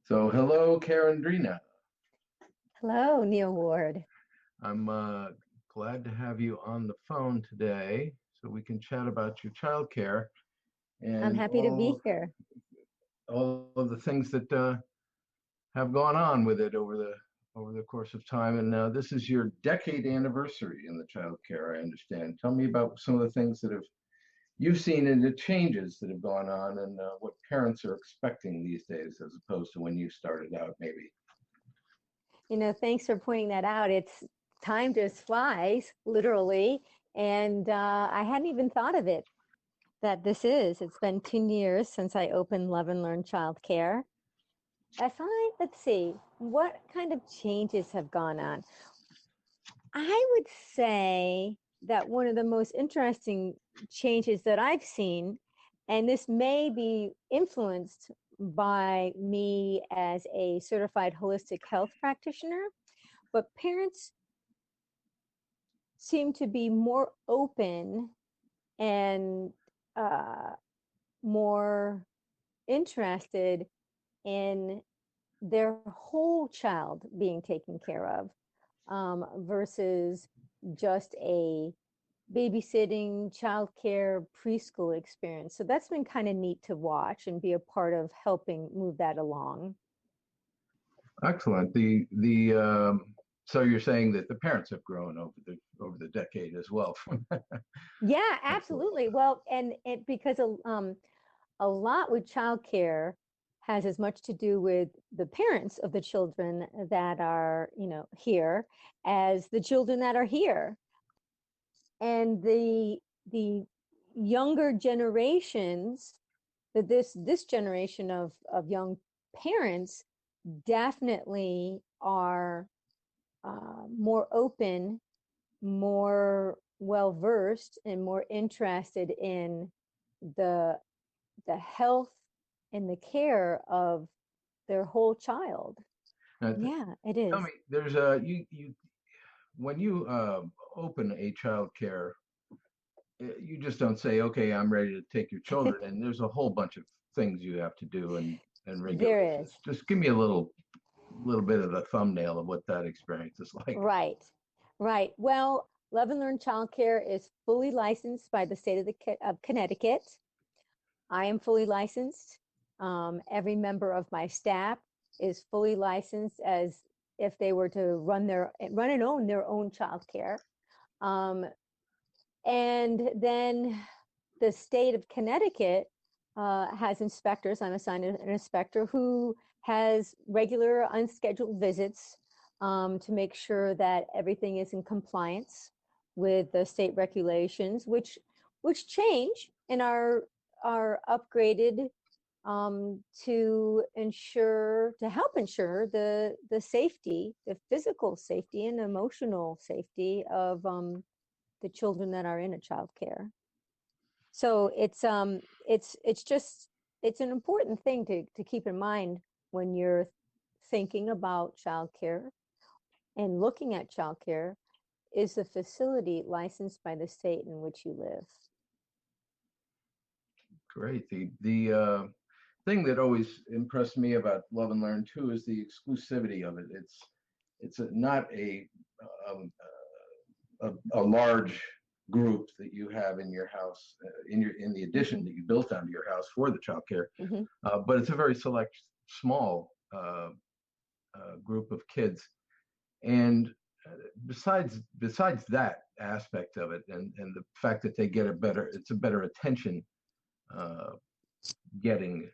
So, hello, Karendrina. Hello, Neil Ward. I'm glad to have you on the phone today so we can chat about your childcare I'm and happy to be here. all of the things that have gone on with it over the course of time. And this is your decade anniversary in the childcare, I understand. Tell me about some of the things that have you've seen and the changes that have gone on, and what parents are expecting these days as opposed to when you started out, maybe. Thanks for pointing that out. It's time just flies, literally. And I hadn't even thought of it that it's been 10 years since I opened Love and Learn Child Care. Let's see, what kind of changes have gone on? I would say that one of the most interesting changes that I've seen, and this may be influenced by me as a certified holistic health practitioner, but parents seem to be more open and uh, more interested in their whole child being taken care of, versus just a babysitting, childcare, preschool experience. So that's been kind of neat to watch and be a part of helping move that along. Excellent. The so you're saying that the parents have grown over the decade as well. Yeah, Excellent. absolutely. Well, and it because a lot with childcare has as much to do with the parents of the children that are, here as the children that are here. And the younger generations, that this generation of young parents definitely are more open, more well versed, and more interested in the the health and the care of their whole child. Now, Yeah, it tell is. me, there's a you when you open a child care, you just don't say, "Okay, I'm ready to take your children," and there's a whole bunch of things you have to do and There is. regulations. Just give me a little bit of a thumbnail of what that experience is like. Right. Right. Well, Love and Learn Childcare is fully licensed by the state of Connecticut. I am fully licensed. Every member of my staff is fully licensed as if they were to run and own their own childcare. Um, and then the state of Connecticut has inspectors. I'm assigned an inspector who has regular unscheduled visits to make sure that everything is in compliance with the state regulations, which change and are upgraded to help ensure the safety, the physical safety and emotional safety of the children that are in a child care. So it's just it's an important thing to keep in mind when you're thinking about childcare and looking at childcare. Is the facility licensed by the state in which you live? Great. The thing that always impressed me about Love and Learn too is the exclusivity of it. Not a large group that you have in your house, in the addition Mm-hmm. that you built onto your house for the childcare, Mm-hmm. but it's a very select, small group of kids. And besides that aspect of it, and the fact that they get it's a better attention uh, getting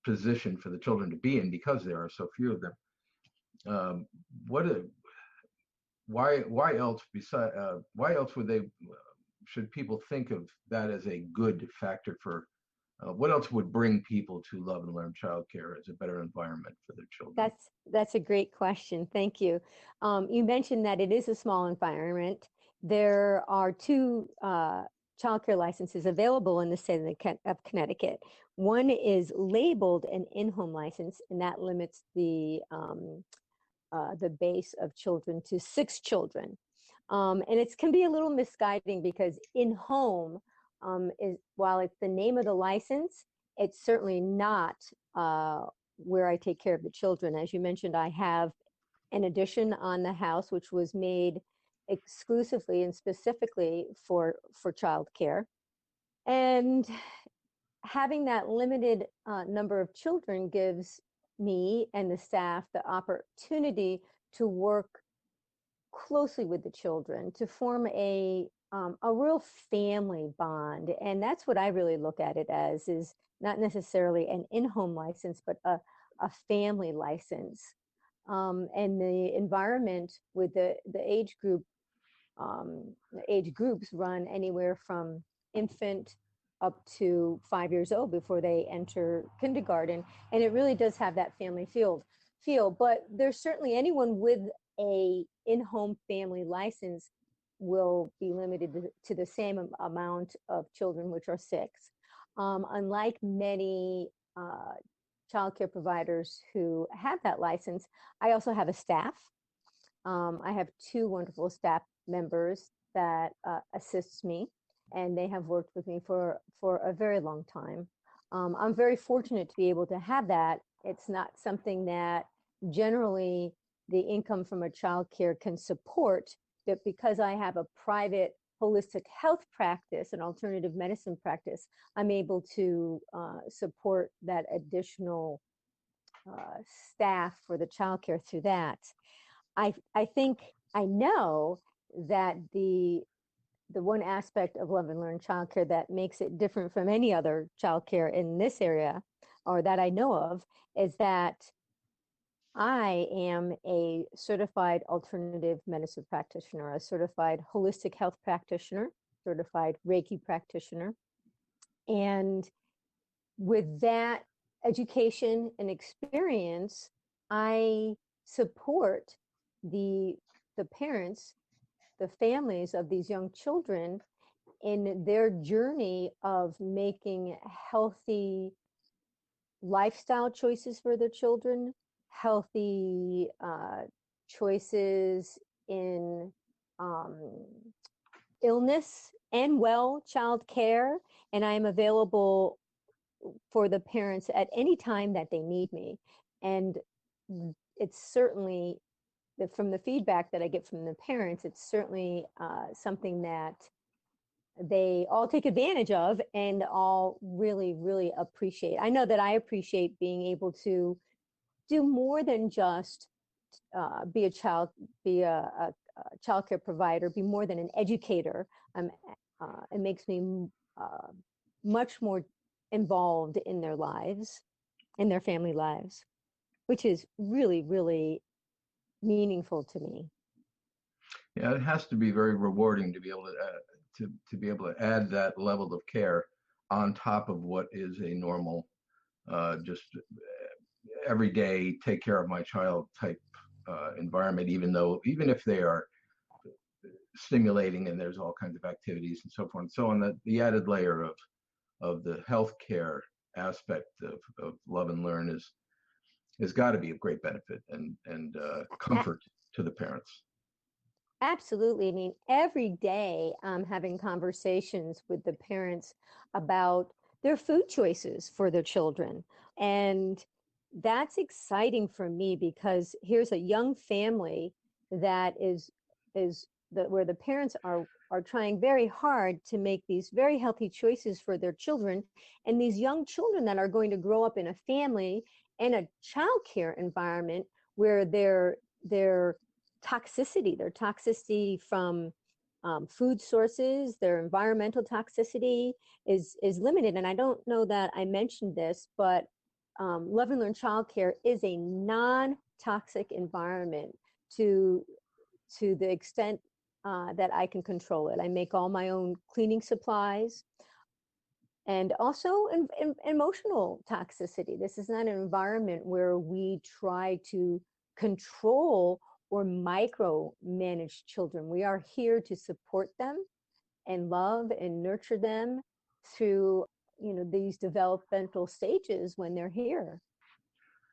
position for the children to be in because there are so few of them. Um, what a, why else would they should people think of that as a good factor for what else would bring people to Love and Learn childcare as a better environment for their children? That's a great question. Thank you. You mentioned that it is a small environment. There are two childcare licenses available in the state of Connecticut. One is labeled an in-home license, and that limits the base of children to 6 children. And it can be a little misguiding because in-home is, while it's the name of the license, it's certainly not where I take care of the children. As you mentioned, I have an addition on the house, which was made exclusively and specifically for childcare. And having that limited number of children gives me and the staff the opportunity to work closely with the children, to form a real family bond. And that's what I really look at it as, is not necessarily an in-home license, but a family license. And the environment with the age groups run anywhere from infant up to 5 years old before they enter kindergarten. And it really does have that family feel. But there's certainly anyone with a in-home family license will be limited to the same amount of children, which are 6. Unlike many childcare providers who have that license, I also have a staff. I have 2 wonderful staff members that assists me, and they have worked with me for a very long time. I'm very fortunate to be able to have that. It's not something that generally the income from a child care can support, but because I have a private holistic health practice and alternative medicine practice, I'm able to support that additional staff for the child care through that. I think I know that the one aspect of Love and Learn childcare that makes it different from any other childcare in this area, or that I know of, is that I am a certified alternative medicine practitioner, a certified holistic health practitioner, certified Reiki practitioner. And with that education and experience, I support the parents, the families of these young children in their journey of making healthy lifestyle choices for their children, healthy choices in illness and well child care. And I am available for the parents at any time that they need me. And it's certainly, from the feedback that I get from the parents, it's certainly something that they all take advantage of and all really, really appreciate. I know that I appreciate being able to do more than just be a child care provider, be more than an educator. It makes me much more involved in their lives, in their family lives, which is really, really meaningful to me. Yeah, it has to be very rewarding to be able to be able to add that level of care on top of what is a normal, just every day take care of my child type environment. Even if they are stimulating and there's all kinds of activities and so forth and so on, the added layer of the healthcare aspect of Love and Learn has got to be of great benefit and comfort to the parents. Absolutely. I mean, every day I'm having conversations with the parents about their food choices for their children. And that's exciting for me, because here's a young family that where the parents are trying very hard to make these very healthy choices for their children. And these young children that are going to grow up in a family and a childcare environment where their toxicity from food sources, their environmental toxicity is limited. And I don't know that I mentioned this, but Love and Learn Childcare is a non-toxic environment to the extent that I can control it. I make all my own cleaning supplies, and also emotional toxicity. This is not an environment where we try to control or micromanage children. We are here to support them and love and nurture them through, these developmental stages when they're here.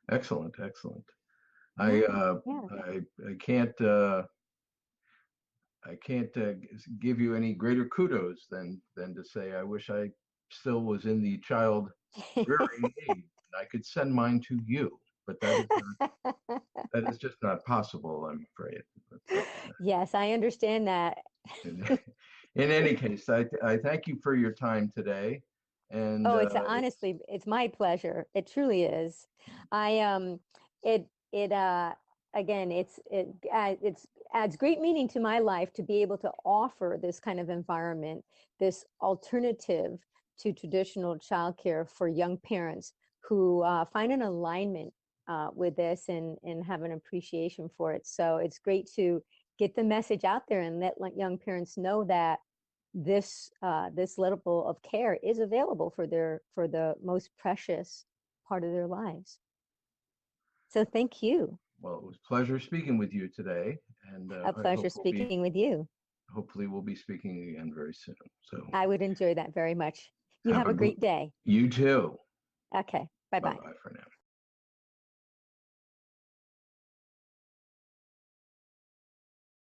Excellent. Yeah. I can't give you any greater kudos than to say I wish I still was in the child rearing age. I could send mine to you, but that is just not possible, I'm afraid. But, Yes, I understand that. in, in any case, I thank you for your time today, and Oh, it's my pleasure. It truly is. I it it again it's adds great meaning to my life to be able to offer this kind of environment, this alternative to traditional childcare for young parents who find an alignment with this and have an appreciation for it. So it's great to get the message out there and let young parents know that this level of care is available for the most precious part of their lives. So thank you. well, it was a pleasure speaking with you today, and A I pleasure hope speaking with you. hopefully we'll be speaking again very soon. So I would enjoy that very much. You have have a a gr- great day. you too. Okay. Bye Bye bye. bye for now.